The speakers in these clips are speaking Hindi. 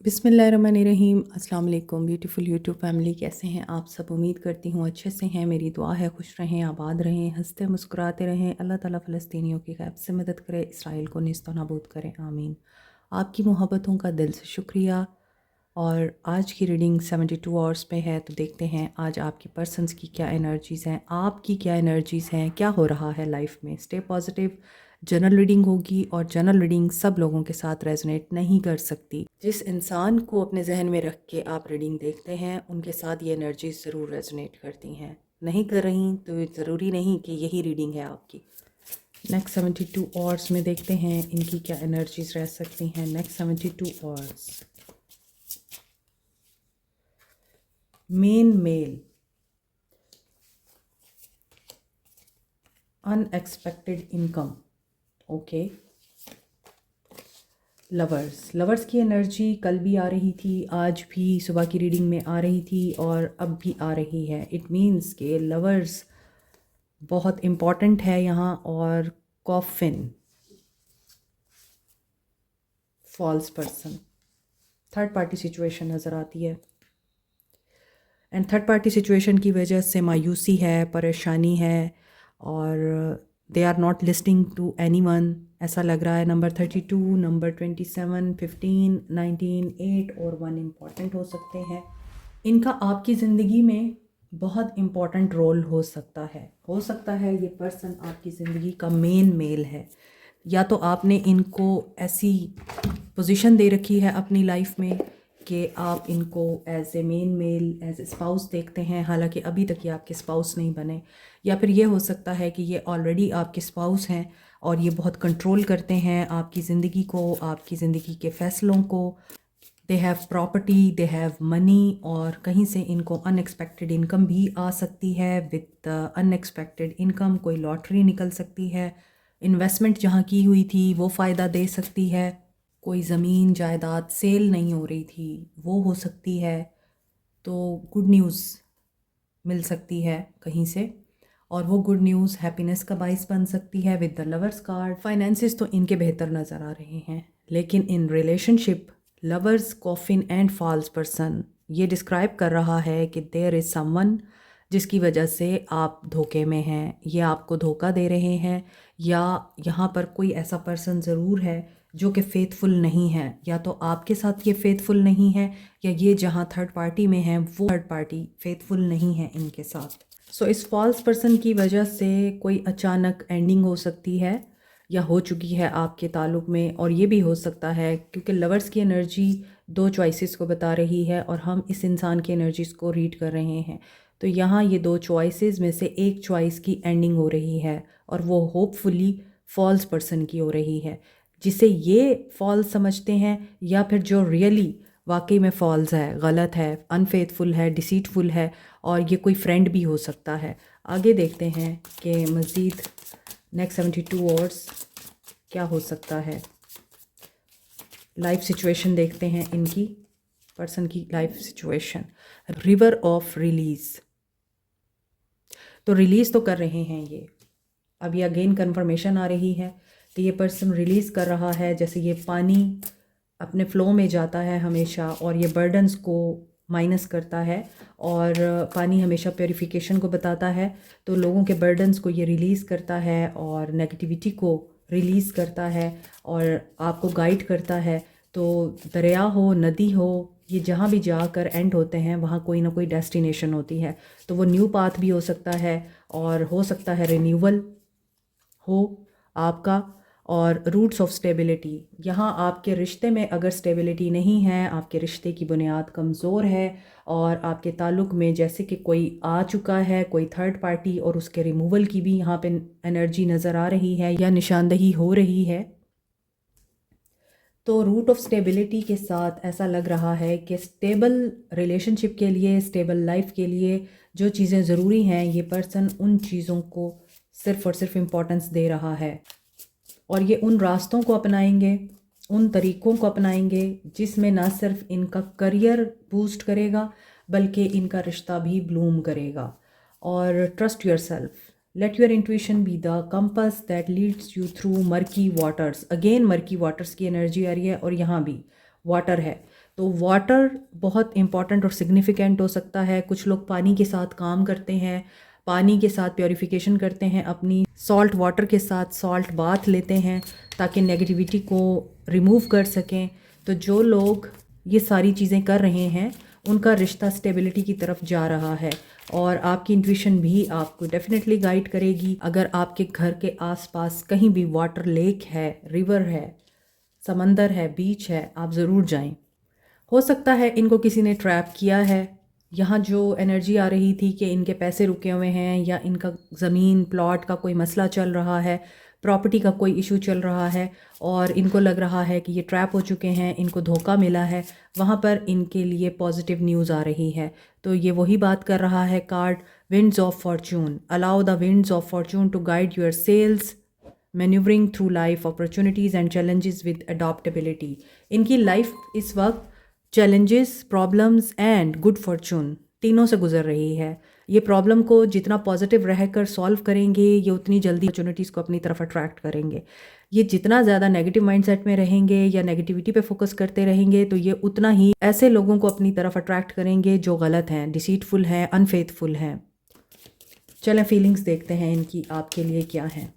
बिस्मिल्लाहिर्रहमानिर्रहीम। अस्सलाम वालेकुम ब्यूटीफुल यूट्यूब फैमिली, कैसे हैं आप सब? उम्मीद करती हूँ अच्छे से हैं। मेरी दुआ है खुश रहें, आबाद रहें, हंसते मुस्कुराते रहें। अल्लाह ताला फ़लस्तीनियों की गैब से मदद करे, इसराइल को निस्त नाबूद करें, आमीन। आपकी मोहब्बतों का दिल से शुक्रिया। और आज की रीडिंग 72 आवर्स पे है, तो देखते हैं आज आपकी पर्सन्स की क्या एनर्जीज़ हैं, आपकी क्या एनर्जीज़ हैं, क्या हो रहा है लाइफ में। Stay positive. जनरल रीडिंग होगी और जनरल रीडिंग सब लोगों के साथ रेजोनेट नहीं कर सकती। जिस इंसान को अपने जहन में रख के आप रीडिंग देखते हैं उनके साथ ये एनर्जीज ज़रूर रेजोनेट करती हैं। नहीं कर रही तो ज़रूरी नहीं कि यही रीडिंग है आपकी। नेक्स्ट 72 आवर्स में देखते हैं इनकी क्या एनर्जीज रह सकती हैं। Next 72 hours. Main male, unexpected income. Okay. Lovers की एनर्जी कल भी आ रही थी, आज भी सुबह की रीडिंग में आ रही थी और अब भी आ रही है। इट मीन्स के लवर्स बहुत इम्पॉर्टेंट है यहाँ। और coffin, false person, third party situation नज़र आती है। एंड थर्ड पार्टी सिचुएशन की वजह से मायूसी है, परेशानी है और they are not listening to anyone, ऐसा लग रहा है। नंबर 32, नंबर 27, 15, 19, 8 और 1 इम्पॉर्टेंट हो सकते हैं। इनका आपकी ज़िंदगी में बहुत इम्पॉर्टेंट रोल हो सकता है। ये पर्सन आपकी ज़िंदगी का मेन मेल है, या तो आपने इनको ऐसी पोजीशन दे रखी है अपनी लाइफ में कि आप इनको as a main male, as a spouse देखते हैं, हालांकि अभी तक ये आपके स्पाउस नहीं बने। या फिर ये हो सकता है कि ये ऑलरेडी आपके स्पाउस हैं और ये बहुत कंट्रोल करते हैं आपकी ज़िंदगी को, आपकी ज़िंदगी के फ़ैसलों को। They have property, they have money, और कहीं से इनको अनएक्सपेक्टेड इनकम भी आ सकती है। विद अनएक्सपेक्टेड इनकम कोई लॉटरी निकल सकती है, इन्वेस्टमेंट जहाँ की हुई थी वो फ़ायदा दे सकती है, कोई ज़मीन जायदाद सेल नहीं हो रही थी वो हो सकती है, तो गुड न्यूज़ मिल सकती है कहीं से, और वो गुड न्यूज़ हैप्पीनेस का बाइस बन सकती है। With the lovers card, finances तो इनके बेहतर नज़र आ रहे हैं, लेकिन इन relationship lovers, coffin and false person ये डिस्क्राइब कर रहा है कि देयर इज़ समवन जिसकी वजह से आप धोखे में हैं, ये आपको धोखा दे रहे हैं, या यहाँ पर कोई ऐसा पर्सन ज़रूर है जो कि फ़ेथफुल नहीं है। या तो आपके साथ ये फ़ेथफुल नहीं है, या ये जहाँ थर्ड पार्टी में हैं वो थर्ड पार्टी फ़ेथफुल नहीं है इनके साथ। सो इस फॉल्स पर्सन की वजह से कोई अचानक एंडिंग हो सकती है या हो चुकी है आपके ताल्लुक़ में। और ये भी हो सकता है क्योंकि लवर्स की एनर्जी दो चॉइसेस को बता रही है और हम इस इंसान की एनर्जीज़ को रीड कर रहे हैं, तो यहाँ ये दो चॉइसेस में से एक चॉइस की एंडिंग हो रही है और वो होपफुली फॉल्स पर्सन की हो रही है, जिसे ये फॉल्स समझते हैं, या फिर जो रियली वाकई में फॉल्स है, गलत है, अनफेथफुल है, डिसीटफुल है, और ये कोई फ्रेंड भी हो सकता है। आगे देखते हैं कि मज़ीद नेक्स्ट 72 आवर्स क्या हो सकता है। लाइफ सिचुएशन देखते हैं इनकी पर्सन की life situation. River of release, तो रिलीज़ तो कर रहे हैं ये, अभी अगेन कंफर्मेशन आ रही है कि ये पर्सन रिलीज़ कर रहा है। जैसे ये पानी अपने फ़्लो में जाता है हमेशा और ये बर्डन्स को माइनस करता है, और पानी हमेशा प्योरीफिकेशन को बताता है, तो लोगों के बर्डन्स को ये रिलीज़ करता है और नेगेटिविटी को रिलीज़ करता है और आपको गाइड करता है। तो दरिया हो, नदी हो, ये जहाँ भी जाकर एंड होते हैं वहाँ कोई ना कोई डेस्टिनेशन होती है, तो वो न्यू पाथ भी हो सकता है और हो सकता है रिन्यूअल हो आपका। और रूट्स ऑफ स्टेबिलिटी, यहाँ आपके रिश्ते में अगर स्टेबिलिटी नहीं है, आपके रिश्ते की बुनियाद कमज़ोर है और आपके ताल्लुक़ में जैसे कि कोई आ चुका है, कोई थर्ड पार्टी, और उसके रिमूवल की भी यहाँ पे एनर्जी नज़र आ रही है या निशानदही हो रही है, तो रूट ऑफ स्टेबिलिटी के साथ ऐसा लग रहा है कि स्टेबल रिलेशनशिप के लिए, स्टेबल लाइफ के लिए जो चीज़ें ज़रूरी हैं, ये पर्सन उन चीज़ों को सिर्फ़ और सिर्फ इम्पोर्टेंस दे रहा है, और ये उन रास्तों को अपनाएंगे, उन तरीक़ों को अपनाएंगे जिसमें ना सिर्फ इनका करियर बूस्ट करेगा बल्कि इनका रिश्ता भी ब्लूम करेगा। और trust your self, let your intuition be the compass that leads you through murky waters. Again murky waters की एनर्जी आ रही है और यहाँ भी वाटर है, तो वाटर बहुत इम्पॉर्टेंट और सिग्निफिकेंट हो सकता है। कुछ लोग पानी के साथ काम करते हैं, पानी के साथ प्योरीफिकेशन करते हैं, अपनी सॉल्ट वाटर के साथ सॉल्ट बाथ लेते हैं ताकि नेगेटिविटी को रिमूव कर सकें। तो जो लोग ये सारी चीज़ें कर रहे हैं उनका रिश्ता स्टेबिलिटी की तरफ जा रहा है, और आपकी इंट्यूशन भी आपको डेफिनेटली गाइड करेगी। अगर आपके घर के आसपास कहीं भी वाटर लेक है, रिवर है, समंदर है, बीच है, आप ज़रूर जाएं। हो सकता है इनको किसी ने ट्रैप किया है। यहाँ जो एनर्जी आ रही थी कि इनके पैसे रुके हुए हैं या इनका ज़मीन प्लॉट का कोई मसला चल रहा है, प्रॉपर्टी का कोई इशू चल रहा है और इनको लग रहा है कि ये ट्रैप हो चुके हैं, इनको धोखा मिला है, वहाँ पर इनके लिए पॉजिटिव न्यूज़ आ रही है। तो ये वही बात कर रहा है card winds of fortune. Allow the winds of fortune to guide your sails, manoeuvring through life opportunities and challenges with adaptability. इनकी लाइफ इस वक्त challenges, problems and good fortune तीनों से गुजर रही है। ये प्रॉब्लम को जितना पॉजिटिव रहकर सॉल्व करेंगे, ये उतनी जल्दी अपॉर्चुनिटीज़ को अपनी तरफ अट्रैक्ट करेंगे। ये जितना ज़्यादा नेगेटिव माइंडसेट में रहेंगे या नेगेटिविटी पे फोकस करते रहेंगे, तो ये उतना ही ऐसे लोगों को अपनी तरफ अट्रैक्ट करेंगे जो गलत हैं, डिसीटफुल हैं, अनफेथफुल हैं। चलें फीलिंग्स देखते हैं इनकी आपके लिए क्या है।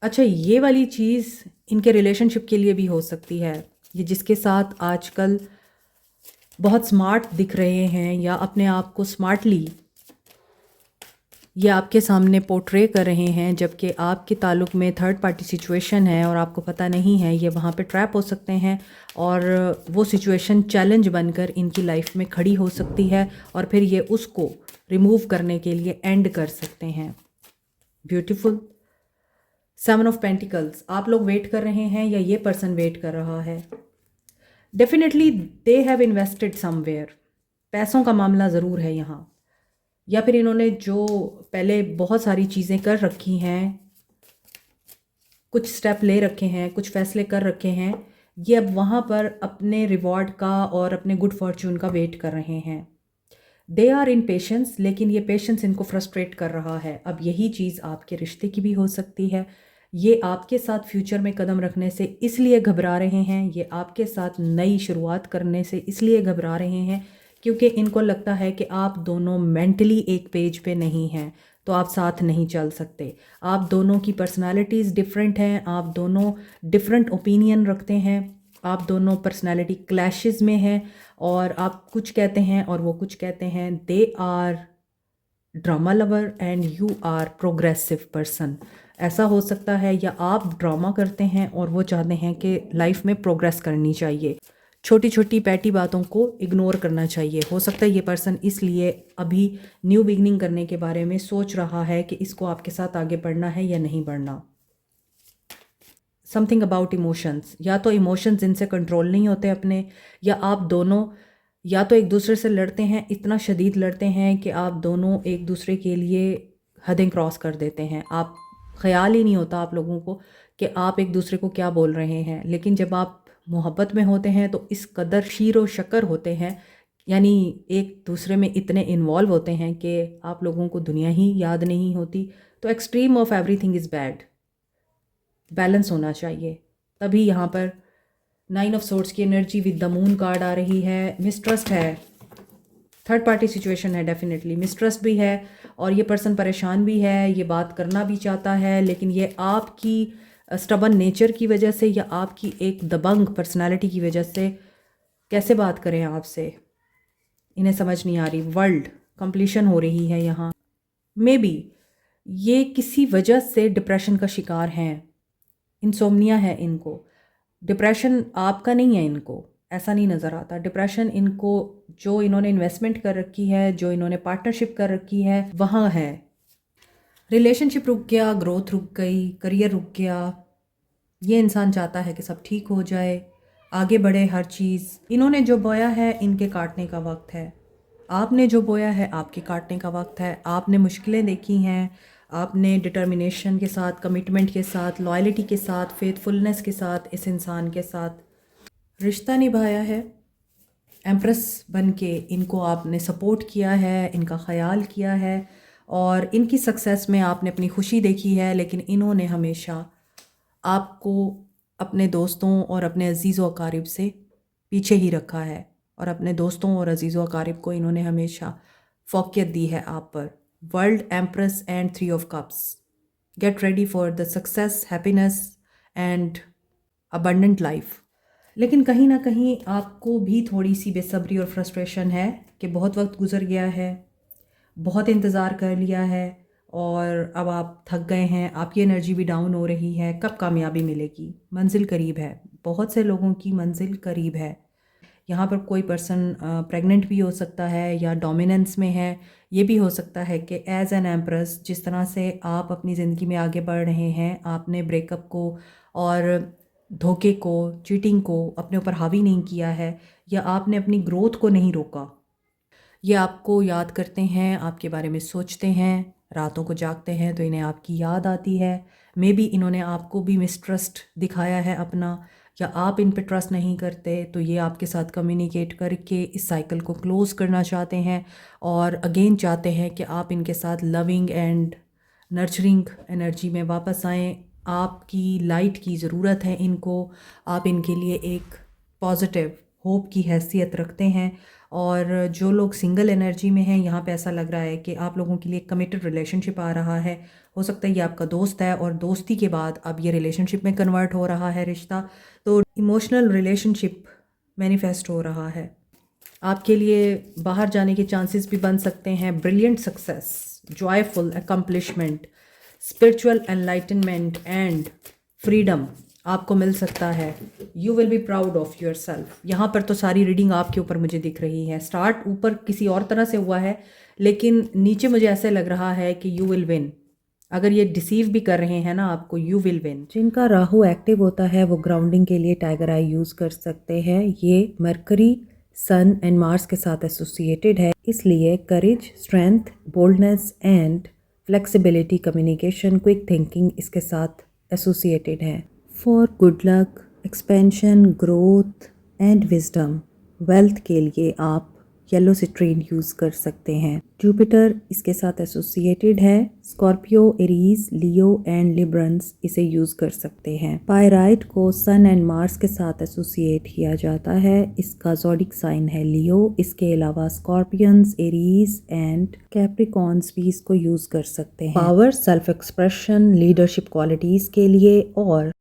अच्छा, ये वाली चीज़ इनके रिलेशनशिप के लिए भी हो सकती है। ये जिसके साथ आजकल बहुत स्मार्ट दिख रहे हैं या अपने आप को स्मार्टली ये आपके सामने पोर्ट्रे कर रहे हैं, जबकि आपके ताल्लुक़ में थर्ड पार्टी सिचुएशन है और आपको पता नहीं है, ये वहाँ पे ट्रैप हो सकते हैं और वो सिचुएशन चैलेंज बनकर इनकी लाइफ में खड़ी हो सकती है और फिर ये उसको रिमूव करने के लिए एंड कर सकते हैं। ब्यूटीफुल। 7 ऑफ पेंटिकल्स, आप लोग वेट कर रहे हैं या ये पर्सन वेट कर रहा है। Definitely they have invested somewhere. पैसों का मामला ज़रूर है यहाँ, या फिर इन्होंने जो पहले बहुत सारी चीज़ें कर रखी हैं, कुछ स्टेप ले रखे हैं, कुछ फैसले कर रखे हैं, ये अब वहाँ पर अपने रिवॉर्ड का और अपने गुड फॉर्चून का वेट कर रहे हैं। दे आर इन पेशेंस, लेकिन ये पेशेंस इनको फ्रस्ट्रेट कर रहा है। अब यही चीज़ आपके रिश्ते की भी हो सकती है। ये आपके साथ फ्यूचर में कदम रखने से इसलिए घबरा रहे हैं, ये आपके साथ नई शुरुआत करने से इसलिए घबरा रहे हैं क्योंकि इनको लगता है कि आप दोनों मेंटली एक पेज पे नहीं हैं, तो आप साथ नहीं चल सकते। आप दोनों की पर्सनालिटीज़ डिफरेंट हैं, आप दोनों डिफरेंट ओपिनियन रखते हैं, आप दोनों पर्सनालिटी क्लैशेस में हैं और आप कुछ कहते हैं और वो कुछ कहते हैं। They are drama lover and you are progressive person. ऐसा हो सकता है या आप ड्रामा करते हैं और वो चाहते हैं कि लाइफ में प्रोग्रेस करनी चाहिए, छोटी छोटी पैटी बातों को इग्नोर करना चाहिए। हो सकता है ये पर्सन इसलिए अभी न्यू बिगनिंग करने के बारे में सोच रहा है कि इसको आपके साथ आगे बढ़ना है या नहीं बढ़ना। समथिंग अबाउट इमोशंस, या तो इमोशंस इनसे कंट्रोल नहीं होते अपने, या आप दोनों या तो एक दूसरे से लड़ते हैं, इतना शदीद लड़ते हैं कि आप दोनों एक दूसरे के लिए हदें क्रॉस कर देते हैं। आप ख्याल ही नहीं होता आप लोगों को कि आप एक दूसरे को क्या बोल रहे हैं, लेकिन जब आप मोहब्बत में होते हैं तो इस कदर शीर व शक्कर होते हैं, यानी एक दूसरे में इतने इन्वॉल्व होते हैं कि आप लोगों को दुनिया ही याद नहीं होती। तो extreme of everything is bad. Balance होना चाहिए। तभी यहाँ पर 9 ऑफ सोर्ड्स की energy with the moon card आ रही है। मिसट्रस्ट है, थर्ड पार्टी सिचुएशन है, डेफिनेटली मिसट्रस्ट भी है और ये पर्सन परेशान भी है, ये बात करना भी चाहता है, लेकिन ये आपकी स्टबन नेचर की वजह से या आपकी एक दबंग पर्सनालिटी की वजह से कैसे बात करें आपसे, इन्हें समझ नहीं आ रही। वर्ल्ड कंप्लीशन हो रही है यहाँ। मे बी ये किसी वजह से डिप्रेशन का शिकार हैं, इंसोम्निया है इनको। डिप्रेशन आपका नहीं है, इनको ऐसा नहीं नज़र आता। डिप्रेशन इनको जो इन्होंने इन्वेस्टमेंट कर रखी है, जो इन्होंने पार्टनरशिप कर रखी है, वहाँ है। रिलेशनशिप रुक गया, ग्रोथ रुक गई, करियर रुक गया। ये इंसान चाहता है कि सब ठीक हो जाए, आगे बढ़े हर चीज़। इन्होंने जो बोया है इनके काटने का वक्त है, आपने जो बोया है आपके काटने का वक्त है। आपने मुश्किलें देखी हैं, आपने डिटर्मिनेशन के साथ, कमिटमेंट के साथ, लॉयल्टी के साथ, फेथफुलनेस के साथ इस इंसान के साथ रिश्ता निभाया है। एम्प्रेस बन के इनको आपने सपोर्ट किया है, इनका ख्याल किया है और इनकी सक्सेस में आपने अपनी खुशी देखी है, लेकिन इन्होंने हमेशा आपको अपने दोस्तों और अपने अजीज़ व अकारिब से पीछे ही रखा है, और अपने दोस्तों और अजीज़ व अकारिब को इन्होंने हमेशा फ़ौक़ियत दी है आप पर। World empress and 3 of cups, get ready for the success, happiness and abundant life. लेकिन कहीं ना कहीं आपको भी थोड़ी सी बेसब्री और फ्रस्ट्रेशन है कि बहुत वक्त गुजर गया है, बहुत इंतज़ार कर लिया है और अब आप थक गए हैं, आपकी एनर्जी भी डाउन हो रही है। कब कामयाबी मिलेगी? मंजिल करीब है, बहुत से लोगों की मंजिल करीब है। यहाँ पर कोई पर्सन प्रेग्नेंट भी हो सकता है या डोमिनेंस में है। ये भी हो सकता है कि एज एन एम्प्रेस जिस तरह से आप अपनी ज़िंदगी में आगे बढ़ रहे हैं, आपने ब्रेकअप को और धोखे को, चीटिंग को अपने ऊपर हावी नहीं किया है, या आपने अपनी ग्रोथ को नहीं रोका। ये आपको याद करते हैं, आपके बारे में सोचते हैं, रातों को जागते हैं तो इन्हें आपकी याद आती है। मे बी इन्होंने आपको भी मिसट्रस्ट दिखाया है अपना, या आप इन पे ट्रस्ट नहीं करते, तो ये आपके साथ कम्युनिकेट करके इस साइकिल को क्लोज़ करना चाहते हैं और अगेन चाहते हैं कि आप इनके साथ लविंग एंड नर्चरिंग एनर्जी में वापस आएँ। आपकी लाइट की ज़रूरत है इनको, आप इनके लिए एक पॉजिटिव होप की हैसियत रखते हैं। और जो लोग सिंगल एनर्जी में हैं, यहाँ पे ऐसा लग रहा है कि आप लोगों के लिए कमिटेड रिलेशनशिप आ रहा है। हो सकता है ये आपका दोस्त है और दोस्ती के बाद अब ये रिलेशनशिप में कन्वर्ट हो रहा है रिश्ता, तो इमोशनल रिलेशनशिप मैनिफेस्ट हो रहा है। आपके लिए बाहर जाने के चांसेस भी बन सकते हैं। Brilliant success, joyful accomplishment, spiritual enlightenment and freedom आपको मिल सकता है। You will be proud of your self. यहाँ पर तो सारी रीडिंग आपके ऊपर मुझे दिख रही है। स्टार्ट ऊपर किसी और तरह से हुआ है, लेकिन नीचे मुझे ऐसे लग रहा है कि यू विल विन। अगर ये डिसीव भी कर रहे हैं ना आपको, यू विल विन। जिनका राहु एक्टिव होता है वो ग्राउंडिंग के लिए टाइगर आई यूज़ कर सकते हैं। ये मरकरी, सन एंड मार्स के साथ एसोसिएटेड है, इसलिए courage, strength, boldness and flexibility, communication, quick thinking इसके साथ एसोसिएटेड है। For good luck, expansion, growth and wisdom, wealth के लिए आप येलो सिट्रीन यूज़ कर सकते हैं। जुपिटर इसके साथ एसोसिएटेड है। Scorpio, Aries, Leo and Librans इसे यूज़ कर सकते हैं। पायराइट को सन एंड मार्स के साथ एसोसिएट किया जाता है। इसका ज़ोडिक साइन है लियो। इसके अलावा स्कॉर्पियंस, एरीज एंड कैप्रिकॉर्न्स भी इसको यूज़ कर सकते हैं। Power, self expression, leadership qualities के लिए, और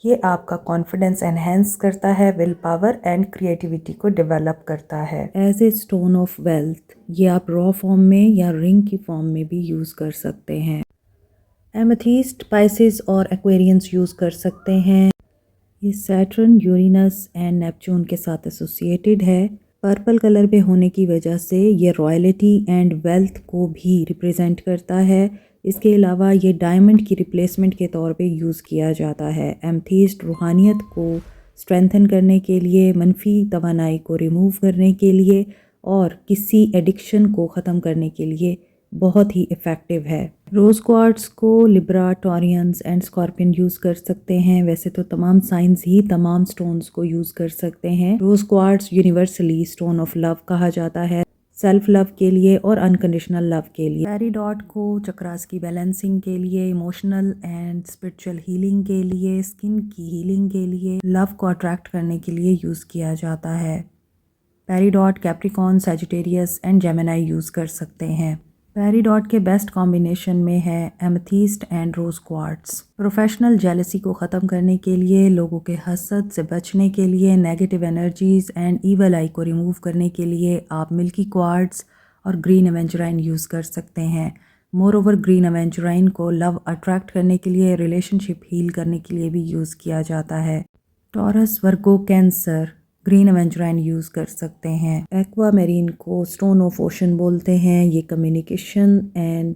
ये आपका कॉन्फिडेंस एनहेंस करता है, विल पावर एंड क्रिएटिविटी को डेवलप करता है। As a stone of wealth, ये आप रॉ फॉर्म में या रिंग की फॉर्म में भी यूज़ कर सकते हैं। एमेथिस्ट, पाइसेस और एक्वेरियंस यूज़ कर सकते हैं। ये सैटर्न, यूरेनस एंड नेपच्यून के साथ एसोसिएटेड है। पर्पल कलर पे होने की वजह से ये रॉयल्टी एंड वेल्थ को भी रिप्रेजेंट करता है। इसके अलावा ये डायमंड की रिप्लेसमेंट के तौर पे यूज़ किया जाता है। एमेथिस्ट रूहानियत को स्ट्रेंथन करने के लिए, मनफी तवानाई को रिमूव करने के लिए और किसी एडिक्शन को ख़त्म करने के लिए बहुत ही इफ़ेक्टिव है। रोज़ क्वार्ट्स को Libra, Taureans and scorpion use कर सकते हैं। वैसे तो तमाम साइंस ही तमाम स्टोन्स को यूज़ कर सकते हैं। Rose quartz universally stone of love कहा जाता है, सेल्फ लव के लिए और अनकंडीशनल लव के लिए। पेरिडॉट को चक्रास की बैलेंसिंग के लिए, इमोशनल एंड स्पिरिचुअल हीलिंग के लिए, स्किन की हीलिंग के लिए, लव को अट्रैक्ट करने के लिए यूज़ किया जाता है। Peridot Capricorn, Sagittarius and Gemini use कर सकते हैं। पेरिडॉट के बेस्ट कॉम्बिनेशन में है amethyst and rose quartz. Professional jealousy को ख़त्म करने के लिए, लोगों के हसद से बचने के लिए, नेगेटिव एनर्जीज एंड ईवल आई को रिमूव करने के लिए आप मिल्की क्वार्ट्स और ग्रीन एवेंजराइन यूज़ कर सकते हैं। मोर ओवर ग्रीन एवेंजराइन को लव अट्रैक्ट करने के लिए, रिलेशनशिप हील करने के लिए भी यूज़ किया जाता है। टॉरस, वर्गो, कैंसर ग्रीन एवेंजराइन यूज़ कर सकते हैं। एक्वा मेरीन को स्टोन ऑफ ओशन बोलते हैं। ये कम्युनिकेशन एंड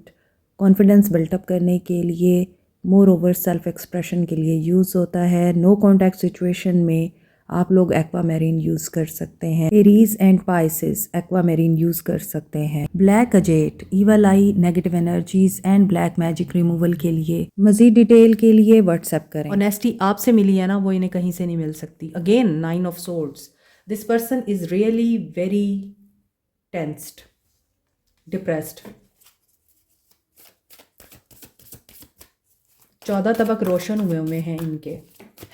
कॉन्फिडेंस बिल्टअप करने के लिए, मोर ओवर सेल्फ एक्सप्रेशन के लिए यूज़ होता है। नो कॉन्टैक्ट सिचुएशन में आप लोग एक्वा मेरीन यूज़ कर सकते हैं। Aries and Pisces aqua marine use कर सकते हैं। Black अजेट, evil I, negative energies and black magic removal के लिए। मज़ीद डिटेल के लिए व्हाट्सएप करें। ऑनेस्टी आपसे मिली है ना, वो इन्हें कहीं से नहीं मिल सकती। Again 9 of swords, this person is really very tensed, depressed, 14 तबक रोशन हुए हुए हैं इनके।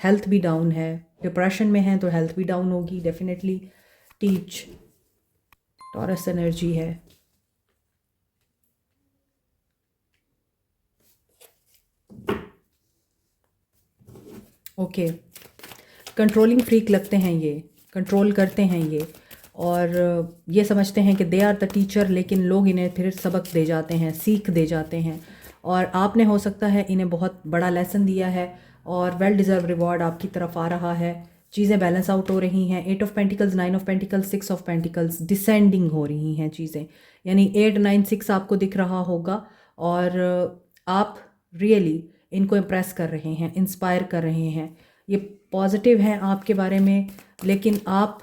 हेल्थ भी डाउन है, डिप्रेशन में हैं तो हेल्थ भी डाउन होगी डेफिनेटली। टीच टॉरस एनर्जी है। ओके, कंट्रोलिंग फ्रीक लगते हैं ये, कंट्रोल करते हैं ये, और ये समझते हैं कि दे आर द टीचर, लेकिन लोग इन्हें फिर सबक दे जाते हैं, सीख दे जाते हैं, और आपने हो सकता है इन्हें बहुत बड़ा लेसन दिया है और वेल डिज़र्व रिवॉर्ड आपकी तरफ आ रहा है। चीज़ें बैलेंस आउट हो रही हैं। 8 of pentacles, 9 of pentacles, 6 of pentacles, descending हो रही हैं चीज़ें, यानी 8 9 6 आपको दिख रहा होगा, और आप रियली इनको इम्प्रेस कर रहे हैं, इंस्पायर कर रहे हैं। ये पॉजिटिव हैं आपके बारे में, लेकिन आप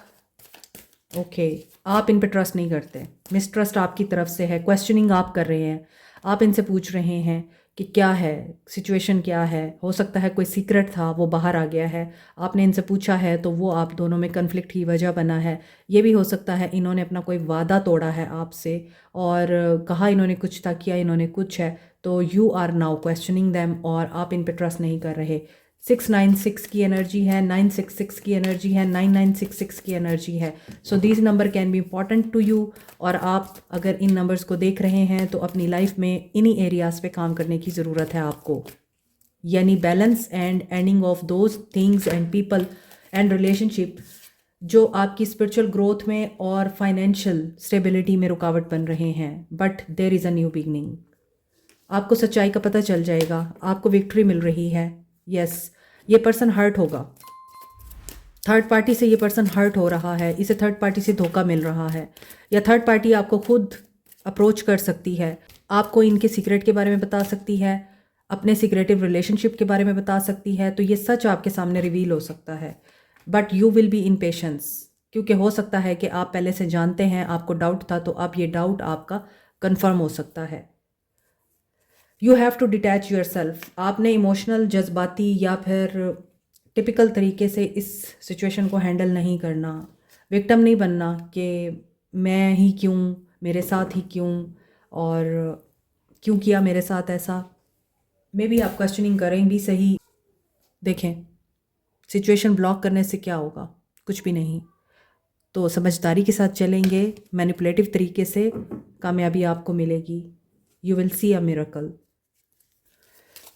आप इन पे ट्रस्ट नहीं करते। मिसट्रस्ट आपकी तरफ से है, क्वेश्चनिंग आप कर रहे हैं, आप इनसे पूछ रहे हैं कि क्या है सिचुएशन, क्या है। हो सकता है कोई सीक्रेट था वो बाहर आ गया है, आपने इनसे पूछा है तो वो आप दोनों में कन्फ्लिक्ट की वजह बना है। ये भी हो सकता है इन्होंने अपना कोई वादा तोड़ा है आपसे, और कहा इन्होंने कुछ था, किया इन्होंने कुछ है, तो you are now questioning them, और आप इन पे ट्रस्ट नहीं कर रहे। 696 की एनर्जी है, 966 की एनर्जी है, 9966 की एनर्जी है। So these number can be important to you, और आप अगर इन नंबर्स को देख रहे हैं तो अपनी लाइफ में इन्हीं एरियाज़ पे काम करने की ज़रूरत है आपको, यानी balance and ending of those things and people and relationship जो आपकी स्पिरिचुअल ग्रोथ में और फाइनेंशियल स्टेबिलिटी में रुकावट बन रहे हैं। But there is a new beginning. आपको सच्चाई का पता चल जाएगा, आपको विक्ट्री मिल रही है। यस, ये पर्सन हर्ट होगा, थर्ड पार्टी से ये पर्सन हर्ट हो रहा है, इसे थर्ड पार्टी से धोखा मिल रहा है, या थर्ड पार्टी आपको खुद अप्रोच कर सकती है, आपको इनके सीक्रेट के बारे में बता सकती है, अपने सीक्रेटिव रिलेशनशिप के बारे में बता सकती है। तो ये सच आपके सामने रिवील हो सकता है, but you will be in patience, क्योंकि हो सकता है कि आप पहले से जानते हैं, आपको डाउट था, तो अब ये डाउट आपका कन्फर्म हो सकता है। You have to detach your self. आपने इमोशनल, जज्बाती या फिर टिपिकल तरीके से इस सिचुएशन को हैंडल नहीं करना, विक्टिम नहीं बनना कि मैं ही क्यों, मेरे साथ ही क्यों, और क्यों किया मेरे साथ ऐसा। मे बी आप क्वेश्चनिंग करें भी सही। देखें, सिचुएशन ब्लॉक करने से क्या होगा, कुछ भी नहीं। तो समझदारी के साथ चलेंगे, मैनिपुलेटिव तरीके से कामयाबी आपको मिलेगी। You will see a miracle.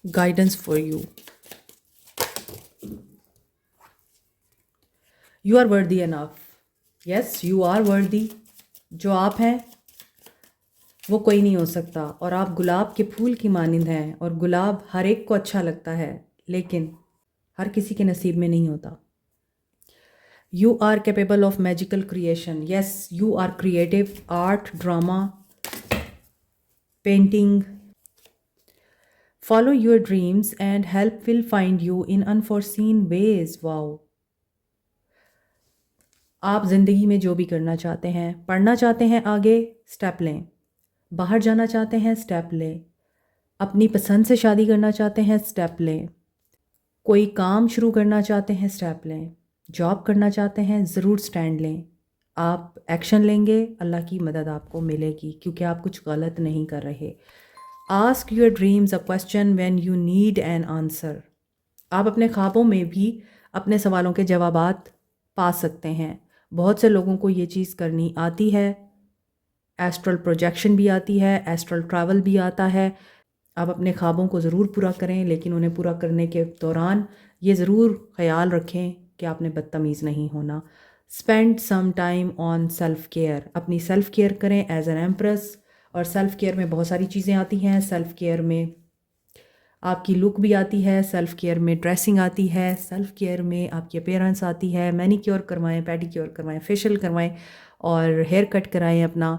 Guidance for you. You are worthy enough. Yes, you are worthy. जो आप हैं वो कोई नहीं हो सकता, और आप गुलाब के फूल की मानिंद हैं, और गुलाब हर एक को अच्छा लगता है, लेकिन हर किसी के नसीब में नहीं होता। You are capable of magical creation. Yes, you are creative, art, drama, painting. Follow your dreams and help will find you in unforeseen ways. Wow. आप ज़िंदगी में जो भी करना चाहते हैं, पढ़ना चाहते हैं आगे, स्टेप लें। बाहर जाना चाहते हैं, स्टेप लें। अपनी पसंद से शादी करना चाहते हैं, स्टेप लें। कोई काम शुरू करना चाहते हैं, स्टेप लें। जॉब करना चाहते हैं, ज़रूर स्टैंड लें। आप एक्शन लेंगे, अल्लाह की मदद आपको मिलेगी, क्योंकि आप कुछ गलत नहीं कर रहे। Ask your dreams a question when you need an answer. आप अपने ख्वाबों में भी अपने सवालों के जवाबात पा सकते हैं। बहुत से लोगों को ये चीज़ करनी आती है, एस्ट्रल प्रोजेक्शन भी आती है, एस्ट्रल ट्रैवल भी आता है। आप अपने ख्वाबों को ज़रूर पूरा करें, लेकिन उन्हें पूरा करने के दौरान ये ज़रूर ख्याल रखें कि आपने बदतमीज़ नहीं होना। Spend some time on self care. अपनी सेल्फ केयर करें एज एन एम्प्रेस। और सेल्फ केयर में बहुत सारी चीज़ें आती हैं। सेल्फ केयर में आपकी लुक भी आती है, सेल्फ केयर में ड्रेसिंग आती है, सेल्फ केयर में आपकी अपीयरेंस आती है। मैनीक्योर करवाएं, पेडिक्योर करवाएं, फेशियल करवाएं, और हेयर कट कराएं अपना,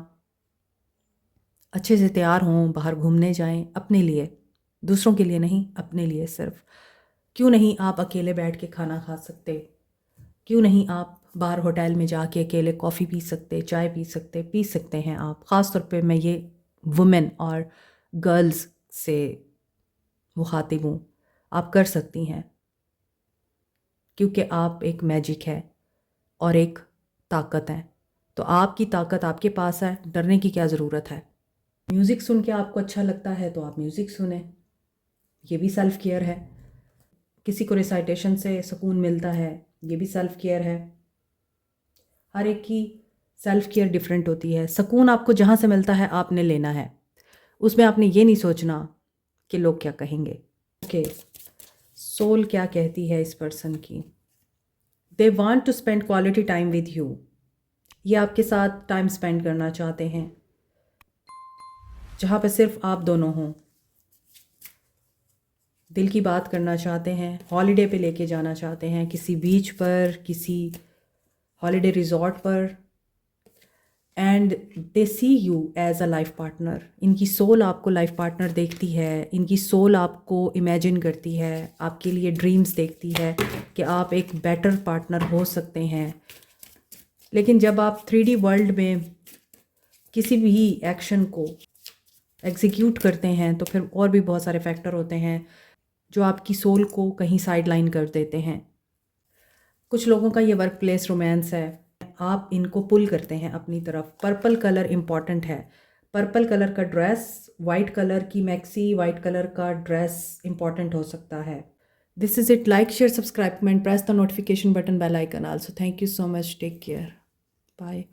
अच्छे से तैयार हों, बाहर घूमने जाएं अपने लिए, दूसरों के लिए नहीं, अपने लिए सिर्फ। क्यों नहीं आप अकेले बैठ के खाना खा सकते? क्यों नहीं आप बाहर होटल में जाके अकेले कॉफ़ी पी सकते, चाय पी सकते हैं आप। ख़ास तौर पे मैं ये वुमेन और गर्ल्स से मुखातिब हूँ। आप कर सकती हैं, क्योंकि आप एक मैजिक है और एक ताकत है। तो आपकी ताकत आपके पास है, डरने की क्या ज़रूरत है। म्यूज़िक सुन के आपको अच्छा लगता है तो आप म्यूज़िक सुने, ये भी सेल्फ केयर है। किसी को रिसाइटेशन से सुकून मिलता है, ये भी सेल्फ केयर है। हर एक की सेल्फ केयर डिफरेंट होती है। सुकून आपको जहाँ से मिलता है आपने लेना है, उसमें आपने ये नहीं सोचना कि लोग क्या कहेंगे। ओके, सोल क्या कहती है इस पर्सन की? They want to spend quality time with you. ये आपके साथ टाइम स्पेंड करना चाहते हैं जहाँ पे सिर्फ आप दोनों हों। दिल की बात करना चाहते हैं, हॉलीडे पे लेके जाना चाहते हैं, किसी बीच पर, किसी हॉलीडे रिजॉर्ट पर। And they see you as a life partner. इनकी सोल आपको लाइफ पार्टनर देखती है, इनकी सोल आपको इमेजिन करती है, आपके लिए ड्रीम्स देखती है कि आप एक बेटर पार्टनर हो सकते हैं। लेकिन जब आप 3D वर्ल्ड में किसी भी एक्शन को एग्जीक्यूट करते हैं तो फिर और भी बहुत सारे फैक्टर होते हैं जो आपकी सोल को कहीं साइड लाइन कर देते हैं। कुछ लोगों का ये वर्क प्लेस रोमांस है, आप इनको पुल करते हैं अपनी तरफ। पर्पल कलर इम्पॉर्टेंट है। पर्पल कलर का ड्रेस, वाइट कलर की मैक्सी, वाइट कलर का ड्रेस इम्पॉर्टेंट हो सकता है। This is it. Like, share, subscribe, comment, press the notification button, bell icon also. Thank you so much, take care, bye.